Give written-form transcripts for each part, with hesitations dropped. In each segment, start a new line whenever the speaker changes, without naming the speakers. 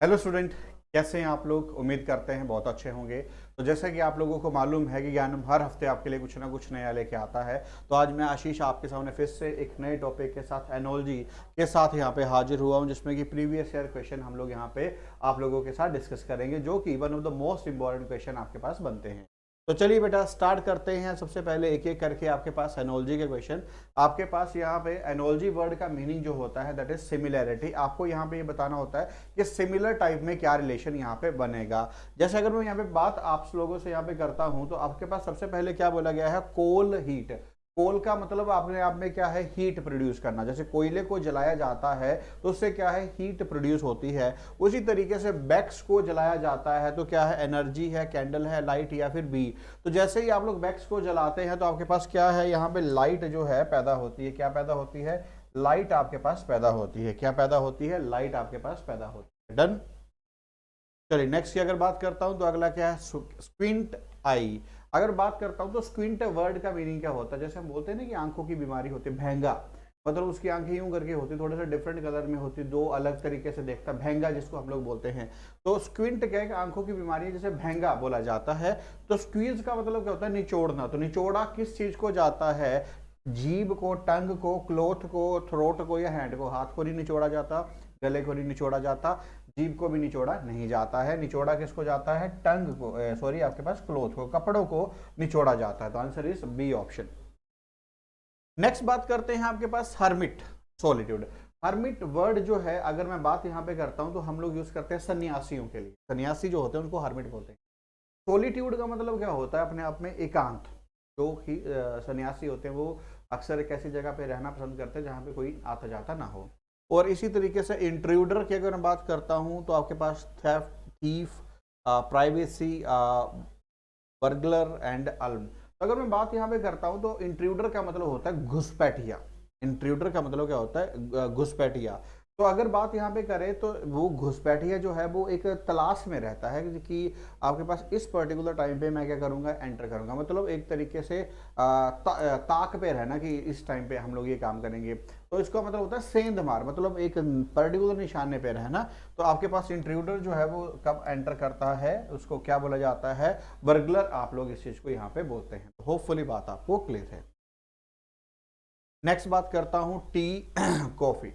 Hello student, कैसे हैं आप लोग। उम्मीद करते हैं बहुत अच्छे होंगे। तो जैसा कि आप लोगों को मालूम है कि ज्ञानम हर हफ्ते आपके लिए कुछ ना कुछ नया लेके आता है। तो आज मैं आशीष आपके सामने फिर से एक नए टॉपिक के साथ एनोलॉजी के साथ यहाँ पे हाजिर हुआ हूँ, जिसमें कि प्रीवियस ईयर क्वेश्चन हम लोग यहाँ पे आप लोगों के साथ डिस्कस करेंगे, जो कि one of the most important question आपके पास बनते हैं। तो चलिए बेटा स्टार्ट करते हैं। सबसे पहले एक एक करके आपके पास एनोलॉजी के क्वेश्चन। आपके पास यहाँ पे एनोलॉजी वर्ड का मीनिंग जो होता है दैट इज सिमिलैरिटी। आपको यहाँ पे ये बताना होता है कि सिमिलर टाइप में क्या रिलेशन यहाँ पे बनेगा। जैसे अगर मैं यहाँ पे बात आप लोगों से यहाँ पे करता हूँ, तो आपके पास सबसे पहले क्या बोला गया है, कोल हीट। कोल का मतलब अपने आप में क्या है, हीट प्रोड्यूस करना। जैसे कोयले को जलाया जाता है तो उससे क्या है, हीट प्रोड्यूस होती है। उसी तरीके से वैक्स को जलाया जाता है तो क्या है, एनर्जी है, कैंडल है, लाइट या फिर बी। तो जैसे ही आप लोग वैक्स को जलाते हैं तो आपके पास क्या है, यहाँ पे लाइट जो है पैदा होती है। क्या पैदा होती है, लाइट आपके पास पैदा होती है। क्या पैदा होती है, लाइट आपके पास पैदा होती है। डन। चलिए नेक्स्ट की अगर बात करता हूं तो अगला क्या है, स्क्विंट आई। अगर बात करता हूं तो स्क्विंट वर्ड का मीनिंग क्या होता है। जैसे हम बोलते हैं ना कि आंखों की बीमारी होती है, भैंगा, मतलब उसकी आंखें यूं करके होती, थोड़े से डिफरेंट कलर में होती, दो अलग तरीके से देखता, भैंगा जिसको हम लोग बोलते हैं। तो स्क्विंट क्या है, आंखों की बीमारी है, जैसे भैंगा बोला जाता है। तो स्क्वीज का मतलब क्या होता है, निचोड़ना। तो निचोड़ा किस चीज को जाता है, जीभ को, टंग को, क्लोथ को, थ्रोट को या हैंड को। हाथ को नहीं निचोड़ा जाता, गले को नहीं निचोड़ा जाता, जीभ को भी निचोड़ा नहीं जाता है। निचोड़ा किसको जाता है, टंग को, सॉरी आपके पास क्लोथ को, कपड़ों को निचोड़ा जाता है। तो answer is B option. Next बात करते हैं आपके पास हर्मिट, सॉलिट्यूड। हर्मिट वर्ड जो है अगर मैं बात यहाँ पे करता हूँ तो हम लोग यूज करते हैं सन्यासियों के लिए। सन्यासी जो होते हैं उनको हर्मिट बोलते हैं। सॉलिट्यूड का मतलब क्या होता है, अपने आप में एकांत। जो कि सन्यासी होते हैं वो अक्सर एक ऐसी जगह पे रहना पसंद करते हैं जहाँ पे कोई आता जाता ना हो। और इसी तरीके से इंट्रूडर की अगर मैं बात करता हूँ तो आपके पास theft, thief, privacy, burglar and alarm. तो अगर मैं बात यहाँ पे करता हूँ तो इंट्रूडर का मतलब होता है घुसपैठिया। इंट्रूडर का मतलब क्या होता है, घुसपैठिया। तो अगर बात यहाँ पे करें तो वो घुसपैठिया जो है वो एक तलाश में रहता है कि आपके पास इस पर्टिकुलर टाइम पे मैं क्या करूंगा, एंटर करूंगा। मतलब एक तरीके से ताक पे रहना कि इस टाइम पे हम लोग ये काम करेंगे। तो इसका मतलब होता है सेंध मार, मतलब एक पर्टिकुलर निशाने पे रहना। तो आपके पास इंट्रूडर जो है वो कब एंटर करता है उसको क्या बोला जाता है, बर्गलर आप लोग इस चीज को यहाँ पे बोलते हैं। तो होपफुली बात आपको क्लियर है। नेक्स्ट बात करता हूँ टी कॉफी।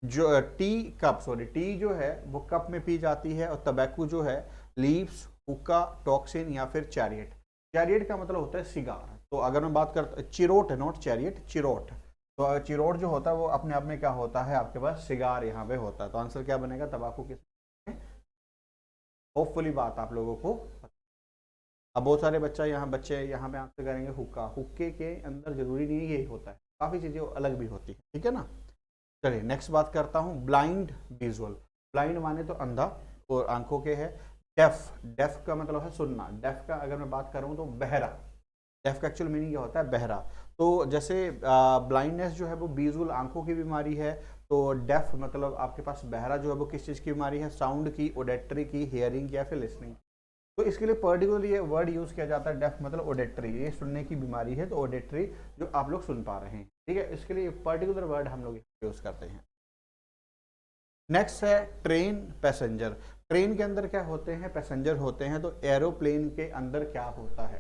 जो टी कप, सॉरी टी जो है वो कप में पी जाती है। और तंबाकू जो है लीव्स, हुक्का, टॉक्सिन या फिर चैरियट। चैरियट का मतलब होता है सिगार। तो अगर मैं बात करता, चिरोट है, नॉट चैरियट, चिरोट। तो चिरोट जो होता है वो अपने आप में क्या होता है, आपके पास सिगार यहाँ पे होता है। तो आंसर क्या बनेगा, तंबाकू किस। होपफुली बात आप लोगों को। अब बहुत सारे बच्चे यहाँ पे आंसर करेंगे हुक्का। हुक्के के अंदर जरूरी नहीं है यही होता है, काफी चीजें अलग भी होती है, ठीक है ना। चलिए नेक्स्ट बात करता हूँ ब्लाइंड विजुअल। ब्लाइंड माने तो अंधा और आंखों के है। डेफ, डेफ का मतलब है सुनना। डेफ का अगर मैं बात करूँ तो बहरा। डेफ का एक्चुअल मीनिंग क्या होता है, बहरा। तो जैसे ब्लाइंडनेस जो है वो विजुअल आंखों की बीमारी है। तो डेफ मतलब आपके पास बहरा जो है वो किस चीज़ की बीमारी है, साउंड की, ओडेटरी की, हियरिंग या फिर लिसनिंग। तो इसके लिए पर्टिकुलर ये वर्ड यूज किया जाता है, डेफ मतलब ओडेटरी, ये सुनने की बीमारी है। तो ओडेटरी जो आप लोग सुन पा रहे हैं, ठीक है, इसके लिए पर्टिकुलर वर्ड हम लोग यूज करते हैं। नेक्स्ट है ट्रेन पैसेंजर। ट्रेन के अंदर क्या होते हैं, पैसेंजर होते हैं। तो एरोप्लेन के अंदर क्या होता है,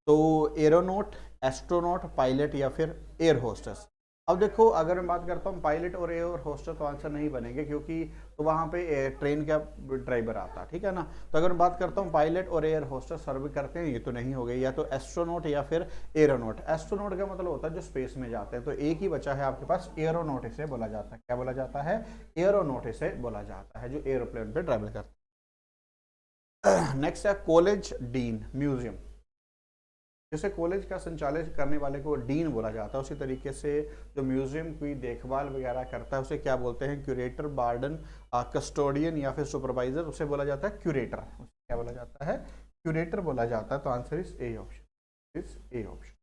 तो एरोनॉट, एस्ट्रोनॉट, पायलट या फिर एयर होस्टेस। अब देखो अगर मैं बात करता हूँ पायलट और एयर होस्टेस तो आंसर नहीं बनेंगे, क्योंकि तो वहां पे ट्रेन का ड्राइवर आता है, ठीक है ना। तो अगर मैं बात करता हूँ पायलट और एयर होस्टेस सर्व करते हैं, ये तो नहीं हो गई। या तो एस्ट्रोनॉट या फिर एरोनॉट। एस्ट्रोनॉट का मतलब होता है जो स्पेस में जाते हैं। तो एक ही बचा है आपके पास, एरोनॉट इसे बोला जाता है। क्या बोला जाता है, एरोनॉट इसे बोला जाता है, जो एरोप्लेन पे ट्रेवल करता है। नेक्स्ट है कॉलेज डीन, म्यूजियम। जैसे कॉलेज का संचालन करने वाले को डीन बोला जाता है, उसी तरीके से जो म्यूजियम की देखभाल वगैरह करता है उसे क्या बोलते हैं, क्यूरेटर, वार्डन, कस्टोडियन या फिर सुपरवाइजर, उसे बोला जाता है क्यूरेटर। क्या बोला जाता है, क्यूरेटर बोला जाता है। तो answer is A option, is A option,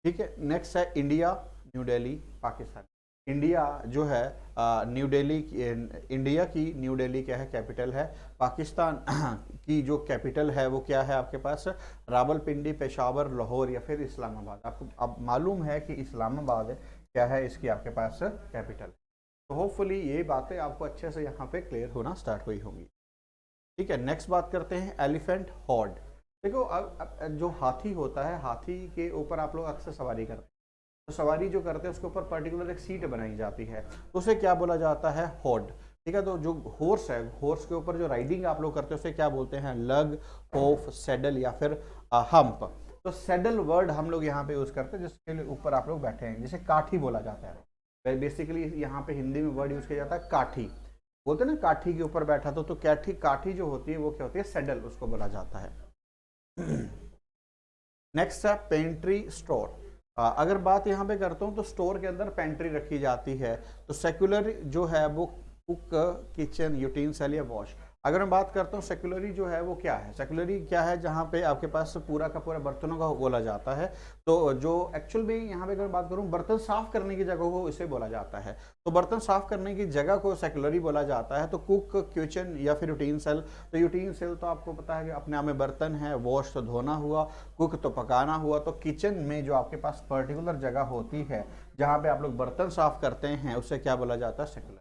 ठीक है। नेक्स्ट है India, new Delhi, Pakistan. India जो है न्यू दिल्ली, इंडिया की न्यू दिल्ली क्या है, कैपिटल है। पाकिस्तान की जो कैपिटल है वो क्या है आपके पास, रावलपिंडी, पेशावर, लाहौर या फिर इस्लामाबाद। आपको अब मालूम है कि इस्लामाबाद क्या है इसकी आपके पास कैपिटल। तो होपफुली ये बातें आपको अच्छे से यहाँ पे क्लियर होना स्टार्ट हुई होंगी। ठीक है, नेक्स्ट बात करते हैं एलिफेंट हॉर्ड। देखो अब जो हाथी होता है, हाथी के ऊपर आप लोग अक्सर सवारी करते हैं, तो सवारी जो करते हैं उसके ऊपर पर्टिकुलर एक सीट बनाई जाती है, तो उसे क्या बोला जाता है, हॉर्ड। ठीक है, तो जो हॉर्स है, हॉर्स के ऊपर जो राइडिंग आप लोग करते हैं उसे क्या बोलते हैं, लग, होफ, सेडल या फिर हम्प। तो सेडल वर्ड हम लोग यहाँ पे यूज करते हैं जिसके ऊपर आप लोग बैठे हैं, जिसे काठी बोला जाता है। बेसिकली यहाँ पे हिंदी में वर्ड यूज किया जाता है काठी, बोलते हैं ना काठी के ऊपर बैठा तो काठी, काठी जो होती है वो क्या होती है, सेडल, उसको बोला जाता है। नेक्स्ट है पेंट्री स्टोर। अगर बात यहाँ पे करता हूँ तो स्टोर के अंदर पेंट्री रखी जाती है। तो सेक्युलर जो है वो कुक, किचन, यूटेंसिल या वॉश। अगर मैं बात करता हूँ सेक्युलरी जो है वो क्या है, सेक्युलरी क्या है, जहाँ पे आपके पास पूरा का पूरा बर्तनों का बोला जाता है। तो जो एक्चुअल में यहाँ पे अगर बात करूँ बर्तन साफ करने की जगह को इसे बोला जाता है, तो बर्तन साफ करने की जगह को सेक्युलरी बोला जाता है। तो कुक, किचन या फिर यूटेंसिल। तो यूटेंसिल तो आपको पता है कि अपने आप में बर्तन है, वॉश तो धोना हुआ, कुक तो पकाना हुआ। तो किचन में जो आपके पास पर्टिकुलर जगह होती है जहाँ पे आप लोग बर्तन साफ करते हैं उसे क्या बोला जाता है, सेक्युलर।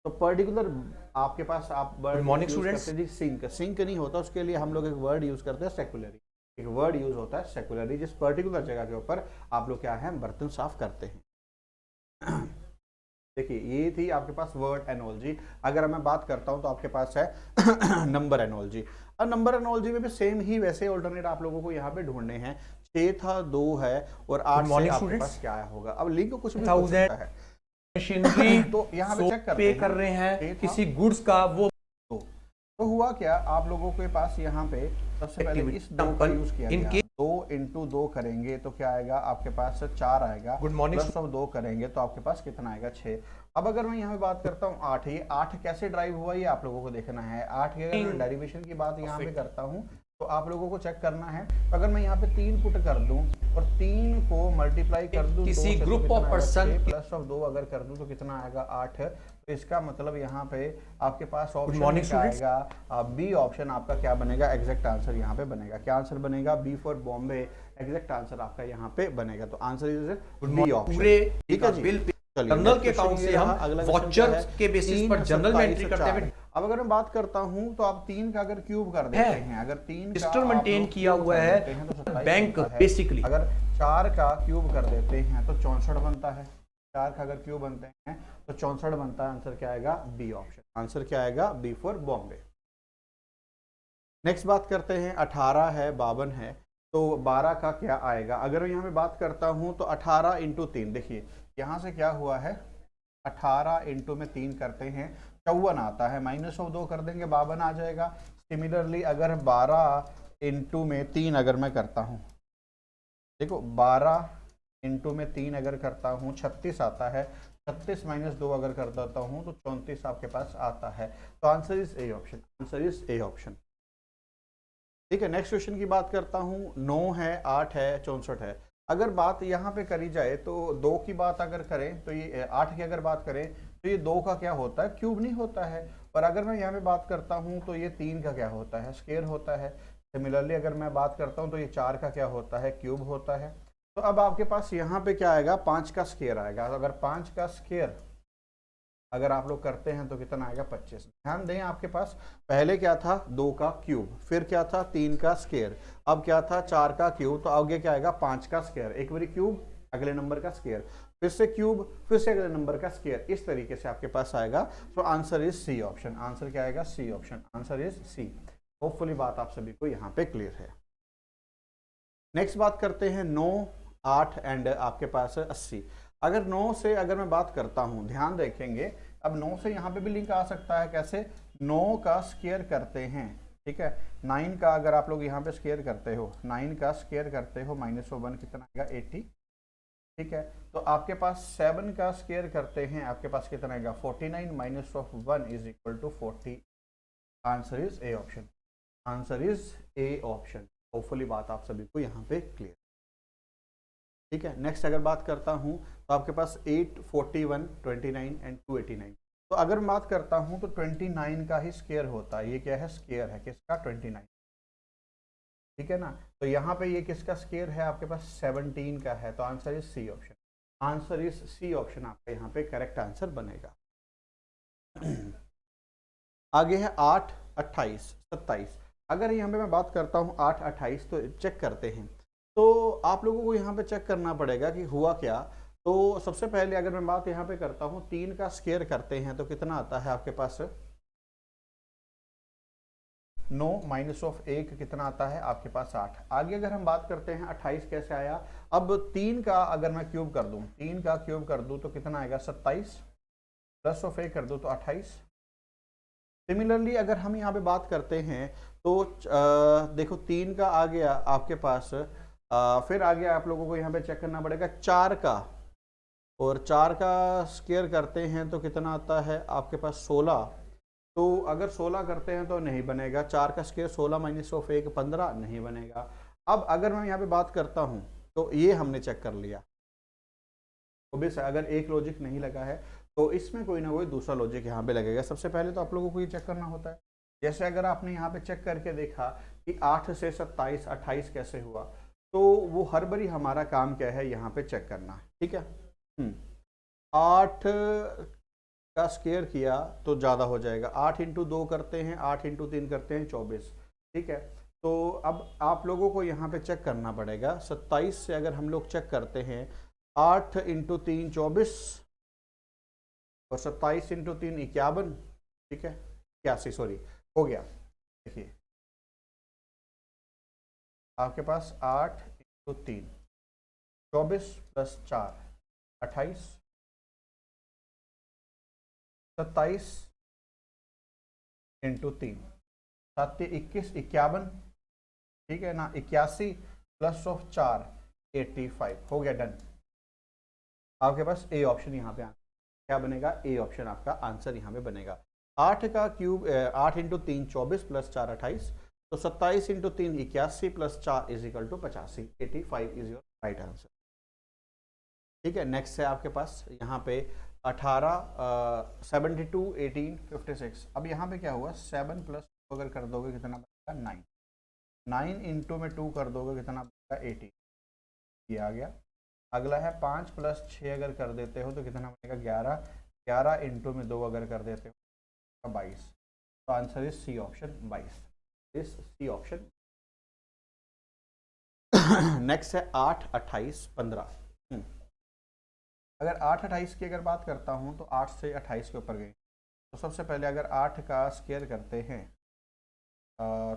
तो पर्टिकुलर आपके पास आप वर्ड
मॉर्निंग
यूज
स्टूडेंट्स।
करते हैं जी, सिंक। सिंक नहीं होता, उसके लिए हम लोग एक वर्ड यूज करते हैं सेक्युलरी। एक वर्ड यूज होता है सेक्युलरी, जिस पर्टिकुलर जगह के ऊपर आप लोग क्या है, बर्तन साफ करते हैं। देखिए ये थी आपके पास वर्ड एनोलॉजी। अगर मैं बात करता हूं तो आपके पास है नंबर एनोलॉजी। अब नंबर एनोलॉजी में भी सेम ही वैसे ऑल्टरनेट आप लोगों को यहाँ पे ढूंढने हैं। 6 था, 2 है और 8 से आपके पास क्या होगा। अब लिंक कुछ भी हो सकता है,
मशीनरी
तो यहाँ पे चेक करते
पे
हैं
कर रहे हैं
था,
किसी गुड्स का, वो
तो हुआ क्या, आप लोगों के पास यहाँ पे सबसे पहले इस 2 का यूज किया गया। 2 इंटू 2 करेंगे तो क्या आएगा आपके पास, 4 आएगा।
Good morning.
प्लस ऑफ 2 करेंगे तो आपके पास कितना आएगा, 6। अब अगर मैं यहाँ पे बात करता हूँ 8, ये 8 कैसे ड्राइव हुआ ये आप लोगों को देखना है। 8 के अगर डेरिवेशन की बात यहाँ पे करता हूँ तो आप लोगों को चेक करना है। तो अगर मैं यहाँ पे 3 पुट कर दूं और 3 को मल्टीप्लाई कर दूं
किसी group of person,
plus of 2 अगर कर दूं तो कितना आएगा, 8। तो इसका मतलब यहाँ पे आपके पास ऑप्शन आएगा बी ऑप्शन आपका क्या बनेगा, एग्जैक्ट आंसर यहाँ पे बनेगा। क्या आंसर बनेगा, B for Bombay, exact answer आपका यहाँ पे बनेगा। तो आंसर इज बी ऑप्शन। ठीक है जी,
जनरल के अकाउंट से हम वाउचर के बेसिस पर जनरल में एंट्री करते हैं।
अब अगर मैं बात करता हूं तो आप 3 का अगर क्यूब कर देते हैं, अगर 3
रजिस्टर मेंटेन किया हुआ है
तो
बैंक बेसिकली।
अगर 4 का क्यूब कर देते हैं तो 64 बनता है। 4 का अगर क्यूब बनते हैं तो 64 बनता है। आंसर क्या आएगा, बी ऑप्शन। आंसर क्या आएगा, बी फॉर बॉम्बे। नेक्स्ट बात करते हैं 18 है, 52 है, तो 12 का क्या आएगा। अगर मैं यहाँ पे बात करता हूँ तो 18 इंटू 3, देखिए यहाँ से क्या हुआ है, 18 इंटू में 3 करते हैं 54 आता है। माइनस ऑफ 2 कर देंगे 52 आ जाएगा। सिमिलरली अगर 12 इंटू में 3 अगर मैं करता हूँ, देखो 12 इंटू में 3 अगर करता हूँ 36 आता है। 36 माइनस 2 अगर कर देता हूँ तो 34 आपके पास आता है। तो answer is A option. Answer is A option. ठीक है, नेक्स्ट क्वेश्चन की बात करता हूँ। 9 है, 8 है, 64 है। अगर बात यहाँ पे करी जाए तो 2 की बात अगर करें तो ये 8 की अगर बात करें तो ये 2 का क्या होता है, क्यूब नहीं होता है। और अगर मैं यहाँ पे बात करता हूँ तो ये 3 का क्या होता है, स्क्वायर होता है। सिमिलरली अगर मैं बात करता हूँ तो ये 4 का क्या होता है, क्यूब होता है। तो अब आपके पास यहाँ पे क्या आएगा, 5 का स्क्वायर आएगा। अगर 5 का स्क्वायर अगर आप लोग करते हैं तो कितना आएगा, 25। ध्यान दें आपके पास पहले क्या था, 2 का क्यूब, फिर क्या था 3 का स्क्वायर, अब क्या था 4 का क्यूब। तो आगे क्या आएगा, 5 का स्क्वायर, एक बार क्यूब अगले नंबर का स्क्वायर, फिर से क्यूब, फिर से अगले नंबर का स्क्वायर। इस तरीके से आपके पास आएगा। तो answer is C option. Answer क्या आएगा, C option. Answer is C. Hopefully बात आप सभी को यहाँ पे क्लियर है। नेक्स्ट बात करते हैं 9, 8 एंड आपके पास 80। अगर 9 से अगर मैं बात करता हूं, ध्यान देखेंगे, अब 9 से यहाँ पे भी लिंक आ सकता है। कैसे, 9 का स्क्वायर करते हैं, ठीक है। 9 का अगर आप लोग यहाँ पे स्क्वायर करते हो, 9 का स्क्वायर करते हो, माइनस 1 कितना आएगा, 80। ठीक है, तो आपके पास 7 का स्क्वायर करते हैं, आपके पास कितना आएगा, 49 minus of 1 is equal to 40। Answer is A option. Answer is A option. Hopefully बात आप सभी को यहाँ पे क्लियर। ठीक है, नेक्स्ट अगर बात करता हूँ तो आपके पास 8, 41, 29 एंड 289। तो अगर मैं बात करता हूँ तो 29 का ही स्क्वायर होता है। ये क्या है, स्क्वायर है किसका, 29। ठीक है ना। तो यहाँ पे ये किसका स्क्वायर है, आपके पास 17 का है। तो answer is C option. Answer is C option आपका यहाँ पे करेक्ट आंसर बनेगा। आगे है 8, 28, 27। अगर यहाँ पे मैं बात करता हूँ 8, 28 तो चेक करते हैं। तो आप लोगों को यहाँ पे चेक करना पड़ेगा कि हुआ क्या। तो सबसे पहले अगर मैं बात यहाँ पे करता हूँ 3 का स्क्वायर करते हैं तो कितना आता है आपके पास 9 माइनस ऑफ 1 कितना आता है आपके पास 8। आगे अगर हम बात करते हैं 28 कैसे आया। अब 3 का अगर मैं क्यूब कर दूं, 3 का क्यूब कर दूं तो कितना आएगा 27, प्लस ऑफ 1 कर दूं तो 28। सिमिलरली अगर हम यहाँ पे बात करते हैं तो देखो 3 का आ गया आपके पास, फिर आगे आप लोगों को यहाँ पे चेक करना पड़ेगा 4 का, और 4 का स्क्वायर करते हैं तो कितना आता है आपके पास 16। तो अगर 16 करते हैं तो नहीं बनेगा, 4 का स्क्वायर 16 माइनस ऑफ 1 15 नहीं बनेगा। अब अगर मैं यहाँ पे बात करता हूँ तो ये हमने चेक कर लिया। ऑब्वियस अगर एक लॉजिक नहीं लगा है तो इसमें कोई ना कोई दूसरा लॉजिक यहाँ पे लगेगा। सबसे पहले तो आप लोगों को ये चेक करना होता है, जैसे अगर आपने यहाँ पे चेक करके देखा कि 8 से 27 28 कैसे हुआ, तो वो हर बारी हमारा काम क्या है यहाँ पे चेक करना है। ठीक है, 8 का स्क्वायर किया तो ज़्यादा हो जाएगा, 8 इंटू 2 करते हैं, 8 इंटू 3 करते हैं 24। ठीक है, तो अब आप लोगों को यहाँ पे चेक करना पड़ेगा 27 से अगर हम लोग चेक करते हैं 8 इंटू 3 24 और 27 इंटू 3 51। ठीक है, 81 सॉरी हो गया। देखिए आपके पास 8 इंटू 3 24 प्लस 4 28, 27 इंटू 3 7 21 51। ठीक है ना, 81 प्लस ऑफ 4 85 हो गया, डन। आपके पास ए ऑप्शन यहाँ पे क्या बनेगा, ए ऑप्शन आपका आंसर यहाँ पे बनेगा। 8 का क्यूब 8 इंटू 3 24 प्लस 4 28, तो 27 into 3 81 plus 4 is equal to 85, 85 is your right answer. ठीक है, नेक्स्ट है आपके पास यहाँ पे 18 72 18 56। अब यहाँ पे क्या हुआ 7 प्लस अगर कर दोगे कितना बनेगा 9, 9 इंटू में 2 कर दोगे कितना बनेगा 18, ये आ गया। अगला है 5 प्लस 6 अगर कर देते हो तो कितना बनेगा 11, 11 इंटू में 2 अगर कर देते हो 22। तो आंसर इज सी ऑप्शन 22, इस सी ऑप्शन। नेक्स्ट है 8 28 15। अगर 8 28 की अगर बात करता हूँ तो 8 से 28 के ऊपर गई, तो सबसे पहले अगर 8 का स्क्वायर करते हैं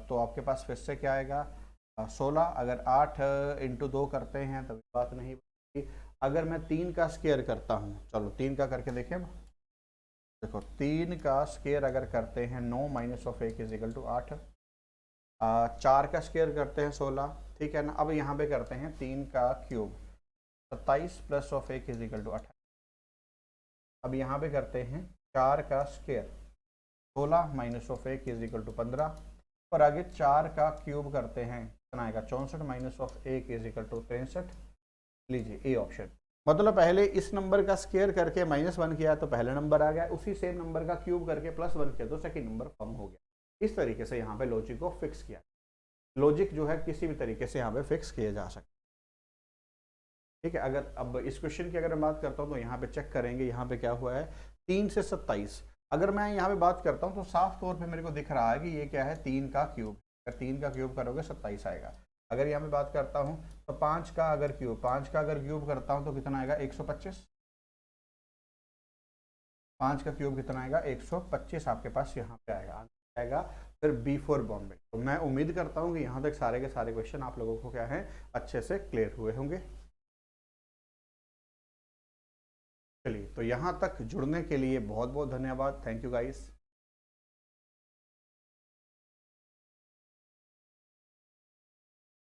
तो आपके पास फिर से क्या आएगा 16। अगर 8 इंटू 2 करते हैं तभी बात नहीं बनती। अगर मैं 3 का स्क्वायर करता हूँ, चलो 3 का करके देखें। देखो 3 का स्क्वायर अगर करते हैं 9 minus of 1 is equal to 8, 4 का स्क्वायर करते हैं 16। ठीक है ना, अब यहाँ पे करते हैं 3 का cube 27 plus of 1 is equal to 28। अब यहाँ पे करते हैं 4 का square 16 minus of 1 is equal to 15, और आगे 4 का क्यूब करते हैं कितना आएगा 64 minus of 1 is equal to 63। लीजिए ए ऑप्शन, मतलब पहले इस नंबर का स्क्वायर करके -1 किया तो पहला नंबर आ गया, उसी सेम नंबर का क्यूब करके +1 किया तो सेकंड नंबर फॉर्म हो गया। इस तरीके से यहाँ पे लॉजिक को फिक्स किया। लॉजिक जो है किसी भी तरीके से यहाँ पे फिक्स किया जा सकता है। ठीक है, अगर अब इस क्वेश्चन की अगर मैं बात करता हूँ तो यहाँ पे चेक करेंगे यहाँ पे क्या हुआ है 3 से 27। अगर मैं यहाँ पे बात करता हूँ तो साफ तौर पे मेरे को दिख रहा है कि ये क्या है 3 का क्यूब। अगर 3 का क्यूब करोगे 27 आएगा। अगर यहाँ पे बात करता हूँ तो 5 का अगर क्यूब करता हूँ तो कितना आएगा 125। 5 का क्यूब कितना आएगा 125 आपके पास यहाँ पे आएगा। फिर B4 बॉम्बे। तो मैं उम्मीद करता हूँ कि यहाँ तक सारे के सारे क्वेश्चन आप लोगों को क्या है अच्छे से क्लियर हुए होंगे। चलिए, तो यहाँ तक जुड़ने के लिए बहुत बहुत धन्यवाद। Thank you guys.